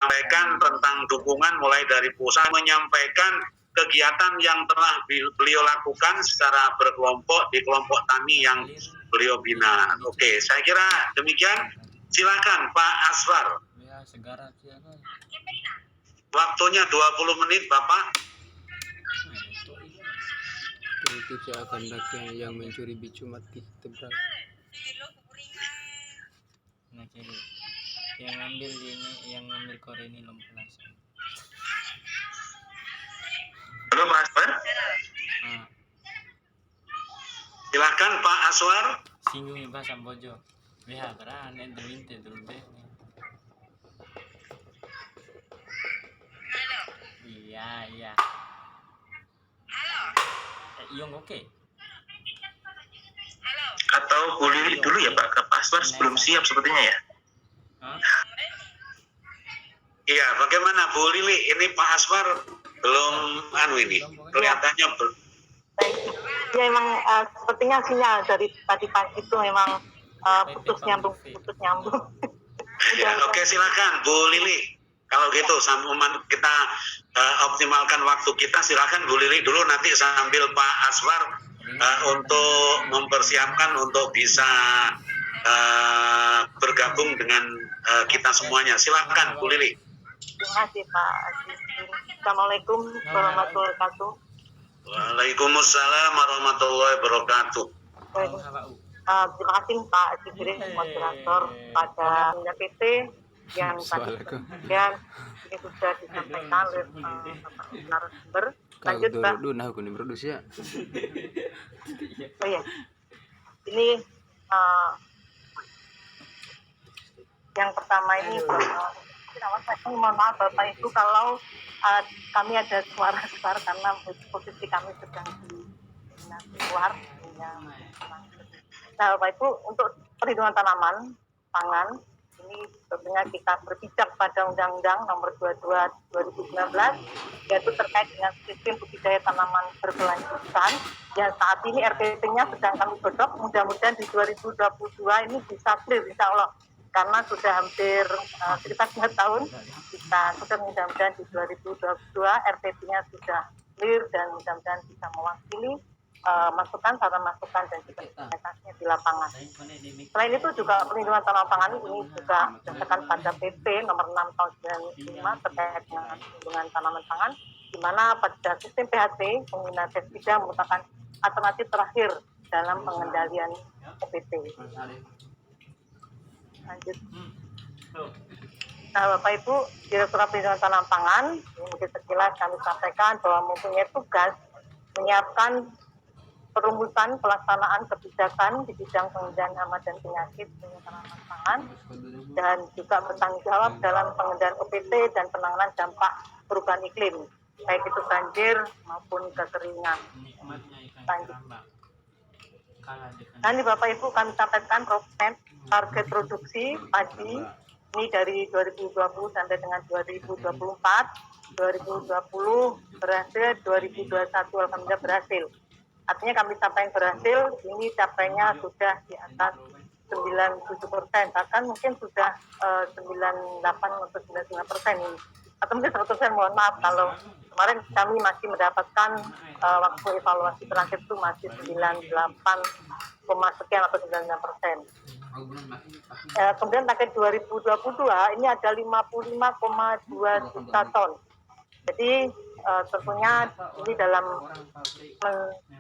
menyampaikan tentang dukungan mulai dari pusat, menyampaikan kegiatan yang telah beliau lakukan secara berkelompok di kelompok tani yang beliau bina. Oke, saya kira demikian. Silakan Pak Aswar. Waktunya 20 menit Bapak. Itu akan rakyat yang mencuri bicu mati tebrak. Nah, jadi yang ngambil ini, yang ngambil kore ini lompelas. Halo Pak Aswar. Silakan Pak Aswar. Singgung Pak Sambojo. Lihat peran ente dulu deh. Iya. Halo. Yung oke. Atau Bu Lili dulu ya Pak, ke Pak Aswar belum siap sepertinya ya. Iya, bagaimana Bu Lili? Ini Pak Aswar belum ini kelihatannya ya memang sepertinya sinyal dari tadi pagi itu memang putus nyambung. Ya, oke, silakan Bu Lili. Kalau gitu kita optimalkan waktu kita, silakan Bu Lili dulu, nanti sambil Pak Aswar untuk mempersiapkan untuk bisa bergabung dengan kita semuanya. Silakan Bu Lili. Terima kasih Pak. Assalamualaikum warahmatullahi wabarakatuh. Waalaikumsalam warahmatullahi wabarakatuh. Terima kasih Pak Sigri, moderator pada PT yang tadi kemudian ini sudah disampaikan oleh narasumber. Lanjut Pak. Aku nih produksi ya. Oh iya. Ini yang pertama ini mohon maaf Bapak Ibu kalau kami ada suara besar karena posisi kami sedang di luar. Nah Bapak Ibu, untuk perlindungan tanaman pangan ini tentunya kita berpijak pada Undang-Undang Nomor 22 2019 yaitu terkait dengan sistem budidaya tanaman berkelanjutan yang saat ini RPP-nya sedang kami godok. Mudah-mudahan di 2022 ini bisa clear insya Allah, karena sudah hampir sekitar 2 tahun kita sudah, mudah-mudahan di 2022 RPP-nya sudah clear dan mudah-mudahan bisa mewakili masukan dan juga implementasinya di lapangan. Selain itu juga perlindungan tanaman pangan ini juga berdasarkan pada PP nomor 6 tahun 95 terkait dengan perlindungan tanaman pangan, di mana pada sistem PHT penggunaan pestisida merupakan alternatif terakhir dalam pengendalian OPT. Lanjut. Nah Bapak Ibu, Direktorat Perlindungan Tanaman Pangan, mungkin sekilas kami sampaikan bahwa mempunyai tugas menyiapkan perumusan pelaksanaan kebijakan di bidang pengendalian hama dan penyakit tanaman pangan dan juga bertanggung jawab dalam pengendalian OPT dan penanganan dampak perubahan iklim, baik itu banjir maupun kekeringan. Dan di Bapak Ibu kami sampaikan roadmap target produksi padi ini dari 2020 sampai dengan 2024, 2020 berhasil, 2021 alhamdulillah berhasil. Artinya kami sampaikan berhasil, ini capainya sudah di atas 97%, bahkan mungkin sudah 98 atau 99% ini. Atau mungkin 100%, mohon maaf kalau kemarin kami masih mendapatkan waktu evaluasi terakhir itu masih 98, sekian atau 99%. Kemudian target 2022 ini ada 55,2 juta ton. Jadi tentunya ini dalam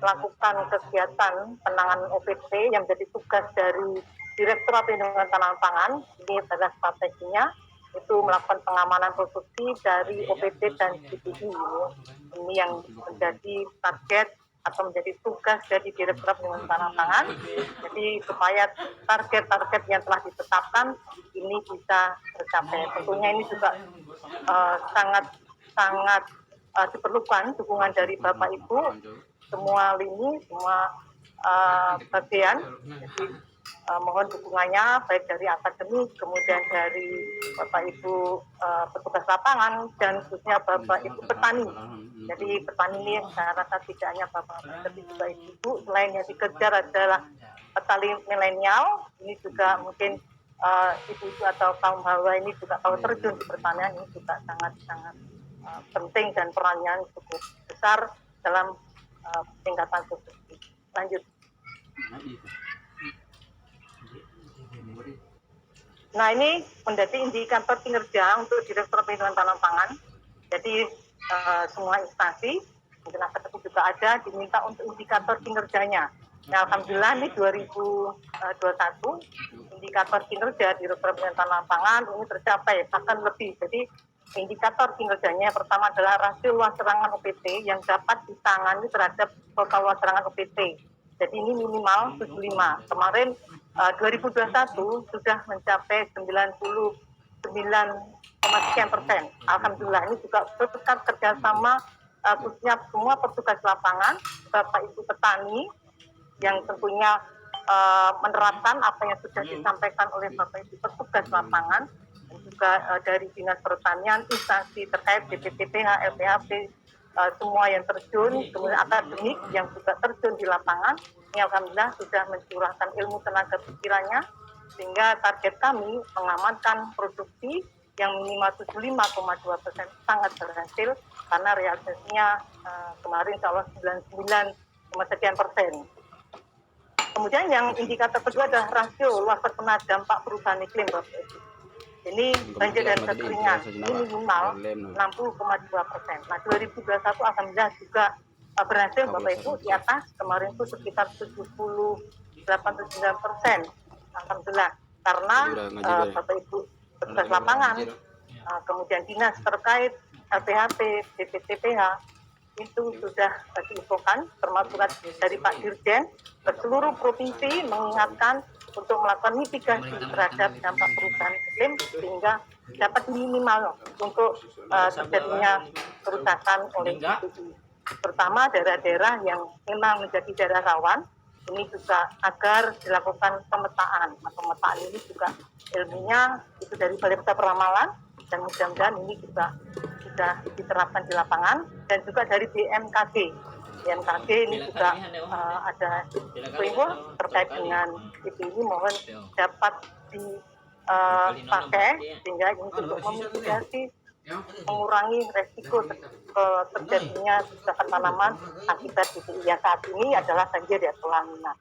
melakukan kegiatan penanganan OPT yang menjadi tugas dari Direktorat Perlindungan Tanaman Pangan, ini adalah strateginya, itu melakukan pengamanan produksi dari OPT dan CPI. Ini yang menjadi target atau menjadi tugas dari Direktorat Perlindungan Tanaman Pangan. Jadi supaya target-target yang telah ditetapkan ini bisa tercapai. Tentunya ini juga sangat diperlukan dukungan dari Bapak Ibu, semua lini, semua bagian. Jadi mohon dukungannya baik dari akademik, kemudian dari Bapak Ibu petugas lapangan, dan khususnya Bapak Ibu petani. Jadi petani ini saya rasa tidak hanya Bapak tapi juga Ibu, selain yang dikejar adalah petani milenial, ini juga mungkin ibu-ibu atau kaum hawa ini juga kalau terjun di pertanian ini juga sangat-sangat penting dan perannya cukup besar dalam peningkatan produksi. Lanjut. Nah, ini menjadi indikator kinerja untuk Direktorat Perlindungan Tanah Pangan. Jadi semua instansi, mungkin ASEP juga ada, diminta untuk indikator kinerjanya. Nah, alhamdulillah ini 2021 indikator kinerja Direktorat Perlindungan Tanah Pangan ini tercapai, bahkan lebih. Jadi indikator kinerjanya yang pertama adalah rasio luas serangan OPT yang dapat ditangani terhadap total luas serangan OPT. Jadi ini minimal 75. Kemarin 2021 sudah mencapai 99,sekian%. Alhamdulillah ini juga berkat kerjasama khususnya semua petugas lapangan, Bapak Ibu petani yang tentunya menerapkan apa yang sudah disampaikan oleh Bapak Ibu petugas lapangan, dan juga dari Dinas Pertanian, instansi terkait BPPTH, LPHP, semua yang terjun, kemudian akademik yang juga terjun di lapangan, ini alhamdulillah sudah mencurahkan ilmu tenaga pikirannya, sehingga target kami mengamankan produksi yang minimal 75,2% sangat berhasil, karena realisasinya kemarin insya Allah 99,sekian%. Kemudian yang indikator kedua adalah rasio luas terkena dampak perubahan iklim, Bapak Ibu. Ini banjir dan kekeringan, ini minimal 60,2%. Nah, 2021 alhamdulillah juga berhasil, Bapak Ibu, di atas. Kemarin itu sekitar 78-79%. Alhamdulillah, karena Bapak Ibu petugas lapangan, kemudian dinas terkait, LPHP, BPTPH, itu sudah diinfokan, termasuk dari Pak Dirjen ke seluruh provinsi mengingatkan untuk melakukan mitigasi terhadap dampak perubahan iklim sehingga dapat minimal untuk terjadinya kerusakan oleh itu. Terutama daerah-daerah yang memang menjadi daerah rawan, ini juga agar dilakukan pemetaan. Nah, pemetaan ini juga ilmunya itu dari Balai Besar Peramalan, dan mudah-mudahan ini juga sudah diterapkan di lapangan, dan juga dari BMKG. BMKG ini juga ada info terkait dengan ini, mohon dapat dipakai sehingga ini untuk memitigasi, mengurangi resiko terjadinya kerusakan tanaman akibat yang saat ini adalah banjir ya, lanina.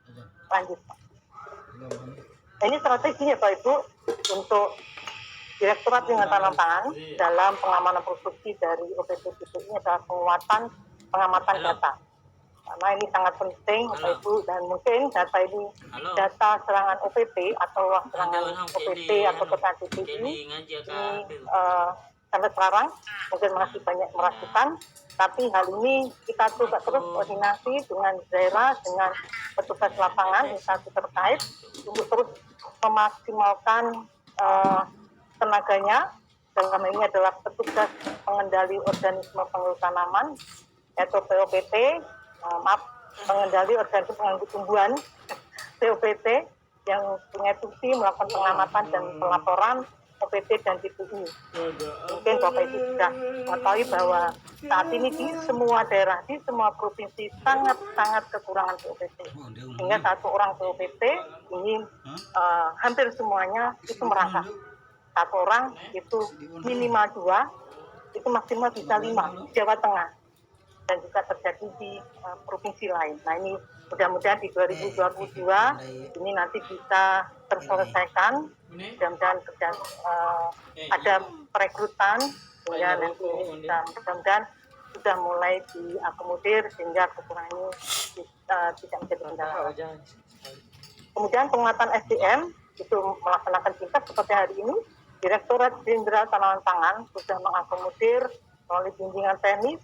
Lanjut, Pak. Ini strateginya, Pak Ibu, untuk Direktorat Perlindungan Tanah Pangan dalam pengamanan produksi dari OPT ini adalah penguatan pengamatan data. Karena ini sangat penting, Bapak Ibu, dan mungkin data ini, data serangan OPT atau serangan OPT atau PKDP ini sampai sekarang mungkin masih banyak meragukan, tapi hal ini kita coba terus koordinasi dengan daerah, dengan petugas lapangan, instansi terkait, untuk terus memaksimalkan tenaganya. Dalam ini adalah petugas pengendali organisme pengganggu tanaman, yaitu POPT, pengendali organisme pengganggu tumbuhan, POPT, yang punya fungsi melakukan pengamatan dan pelaporan OPT dan TPI. Mungkin Bapak Ibu sudah mengetahui bahwa saat ini di semua daerah, di semua provinsi sangat-sangat kekurangan POPT. Sehingga satu orang POPT ini hampir semuanya itu merangkak. Satu orang itu minimal 2, itu maksimal bisa 5 di Jawa Tengah, dan juga terjadi di provinsi lain. Nah, ini mudah-mudahan di 2022 ini nanti bisa terselesaikan, mudah-mudahan ada perekrutan sehingga nanti bisa, mudah-mudahan sudah mulai diakomodir sehingga kekurangan ini tidak menjadi kendala. Kemudian penguatan SDM itu melaksanakan tingkat seperti hari ini. Direktorat Jenderal Tanaman Pangan sudah mengakomodir melalui bimbingan teknis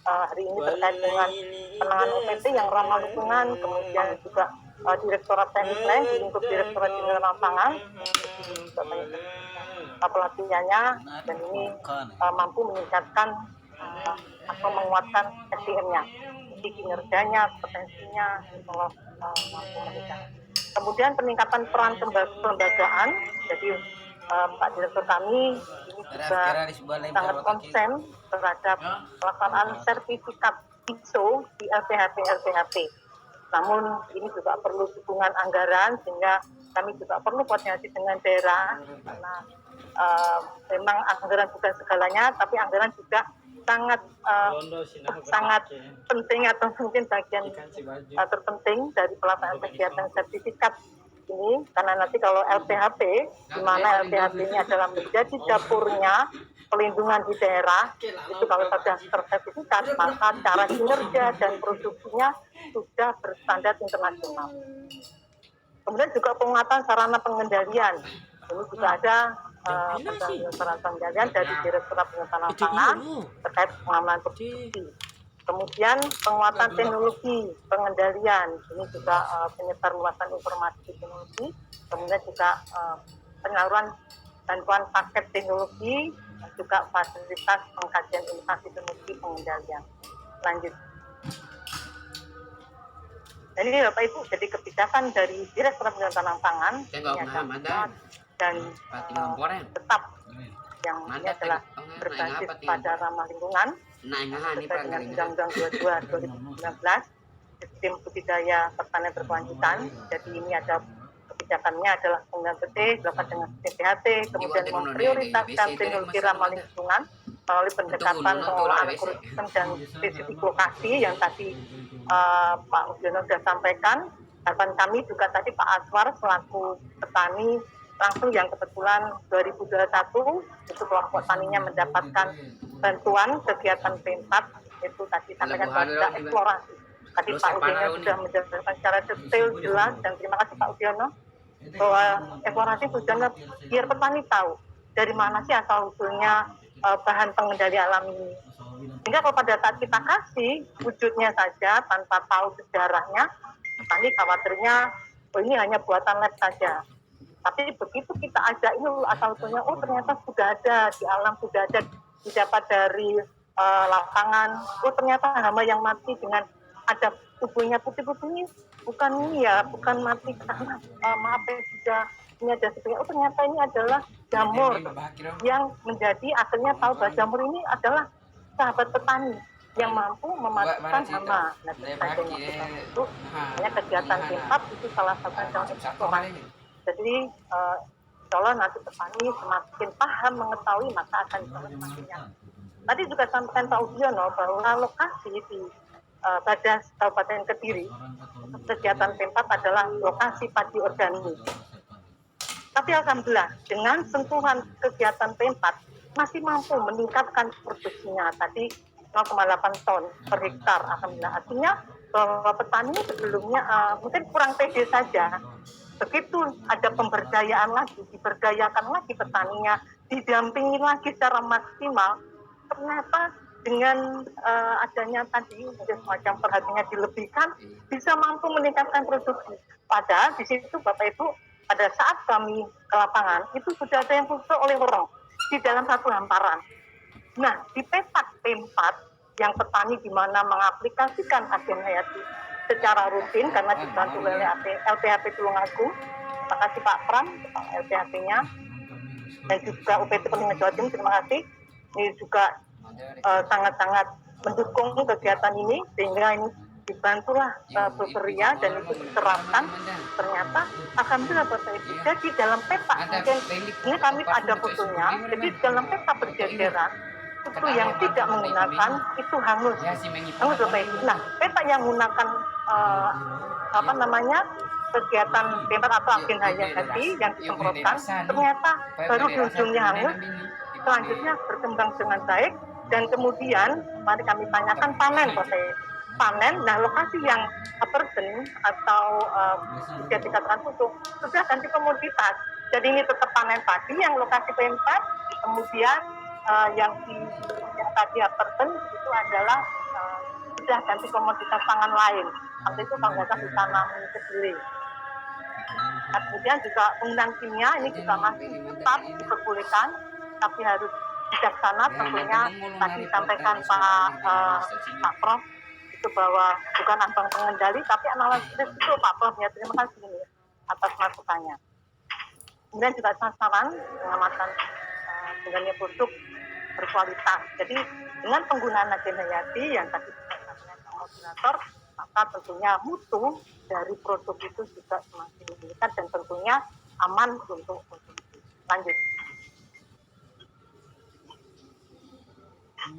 hari ini terkait dengan penanganan OPT yang ramah lingkungan, kemudian juga Direktorat Teknis lain di lingkup Direktorat Jenderal Tanaman Pangan pelatihannya, dan ini mampu meningkatkan atau menguatkan SDM-nya, jadi kinerjanya, kompetensinya, mampu meningkatkan. Kemudian peningkatan peran kelembagaan, jadi Pak Direktur kami ini juga sangat konsen terhadap pelaksanaan sertifikat ISO di LPHP. Namun ini juga perlu dukungan anggaran sehingga kami juga perlu koordinasi dengan daerah karena memang anggaran bukan segalanya, tapi anggaran juga sangat penting atau mungkin bagian terpenting dari pelaksanaan kegiatan sertifikat ini, karena nanti kalau LPHP, di mana LPHP ini adalah menjadi dapurnya pelindungan di daerah, itu kalau sudah tersertifikat, maka cara kinerja dan produksinya sudah berstandar internasional. Kemudian juga penguatan sarana pengendalian, ini juga ada sarana pengendalian dari Direktorat Pengendalian Pangan terkait pengamanan produksi. Kemudian penguatan teknologi pengendalian, ini juga penyebar luasan informasi teknologi, kemudian juga penyaluran bantuan paket teknologi, dan juga fasilitas pengkajian inovasi teknologi pengendalian. Lanjut. Jadi Bapak Ibu, jadi kebijakan dari Direktorat Pengendalian Pangan dan tetap yang ini adalah berbasis pada ramah lingkungan sesuai dengan Undang-Undang 22 2019 Sistem Budidaya Pertanian Berkelanjutan. Jadi ini ada kebijakannya adalah penggunaan PT dapat dengan sistem PHT, kemudian memprioritaskan teknologi ramah lingkungan melalui pendekatan pengolahan ekosistem dan spesifik lokasi yang tadi Pak Udiono sudah sampaikan. Harapan kami juga tadi Pak Aswar selaku petani langsung yang kebetulan 2021 itu kelompok taninya mendapatkan bantuan kegiatan P4 itu tadi sampaikan pada eksplorasi. Tadi Pak Udiono sudah menjelaskan secara detail jelas, dan terima kasih Pak Udiono bahwa eksplorasi tujuannya biar petani tahu dari mana sih asal usulnya bahan pengendali alam ini. Sehingga kalau pada saat kita kasih wujudnya saja tanpa tahu sejarahnya, petani khawatirnya ini hanya buatan lab saja. Tapi begitu kita ajak ini asal usulnya, oh ternyata sudah ada di alam, sudah ada didapat dari lapangan. Oh ternyata hama yang mati dengan ada tubuhnya putih-putih ini bukan mati karena maaf ya sudah ini ada sebagainya. Oh ternyata ini adalah jamur yang menjadi akhirnya tahu bahwa jamur ini adalah sahabat petani yang mampu mematikan hama. Nah, itu hanya kegiatan P4 itu salah satu yang eksplorasi. Jadi insya Allah nanti petani semakin paham mengetahui maka akan semakin nyaman. Tadi juga sampaikan Pak Udiono bahwa lokasi di Badas Kabupaten Kediri kegiatan P4 adalah lokasi padi organik. Tapi alhamdulillah dengan sentuhan kegiatan P4 masih mampu meningkatkan produksinya tadi 0,8 ton per hektar. Alhamdulillah, artinya bahwa petani sebelumnya mungkin kurang pede saja. Begitu ada pemberdayaan lagi, diberdayakan lagi petaninya, didampingi lagi secara maksimal, ternyata dengan adanya tadi semacam perhatiannya dilebihkan, bisa mampu meningkatkan produksi. Padahal di situ Bapak Ibu, pada saat kami ke lapangan, itu sudah ada yang muncul oleh orang di dalam satu hamparan. Nah, di petak P4 yang petani di mana mengaplikasikan agen hayati secara rutin karena dibantu oleh LPHP Tulungagung. Terima kasih Pak Pram, LPHP-nya, dan juga UPT Peningan Jawa Timur. Terima kasih. Ini juga sangat-sangat mendukung kegiatan ini sehingga ini dibantulah Ria dan itu diterapkan. Ternyata alhamdulillah Bapak Ibu, jadi dalam peta mungkin ini kami ada fotonya, jadi dalam peta berjejeran itu yang tidak menggunakan itu hangus Bapak Ibu. Nah, peta yang menggunakan kegiatan P4 atau agen hayati yang disemprotkan ternyata baru di ujungnya hangus, selanjutnya berkembang dengan baik, dan kemudian mari kami tanyakan panen Bapak Ibu. Panen, nah lokasi yang burden atau bisa dikatakan untuk sudah ganti komoditas. Jadi ini tetap panen padi yang lokasi P4, kemudian yang tadi burden itu adalah sudah ganti komoditas pangan lain. Waktu itu penggunaan ditanam sendiri. Kemudian juga penggunaan kimia ini juga masih tetap diperbolehkan, tapi harus bijaksana tentunya. Tadi sampaikan Pak Prof itu bahwa bukan ambang pengendali tapi analisis itu Pak Prof ya, terima kasih ini atas masukannya. Kemudian juga sasaran pengamatan dengan produk berkualitas. Jadi dengan penggunaan agen hayati yang tadi disampaikan moderator Pak maka tentunya mutu dari produk itu juga semakin meningkat dan tentunya aman untuk konsumsi. Lanjut.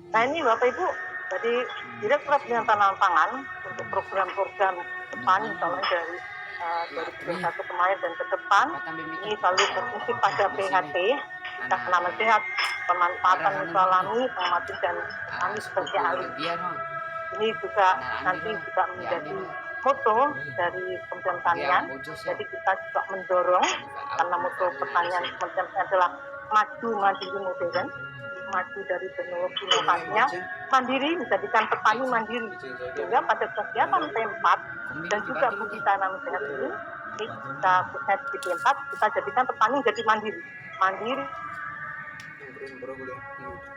Nah ini Bapak Ibu, jadi Direktorat Pembinaan Tanaman Pangan untuk program-program depan, misalnya dari 2021 kemarin dan ke depan, ini selalu berfungsi pada PHT, tanaman sehat, pemanfaatan mutu alami, pengamatan dan petani sebagai ahli. Ini juga nanti juga menjadi moto dari Kementerian Pertanian. Jadi kita juga mendorong karena moto pertanian Kementerian adalah maju mandiri modern, maju dari teknologi inovasinya, mandiri menjadikan petani mandiri. Sehingga pada kegiatan P4 dan juga budidaya tanam sehat ini kita khususnya di P4 kita jadikan petani jadi mandiri. Mandiri Yang belum ya.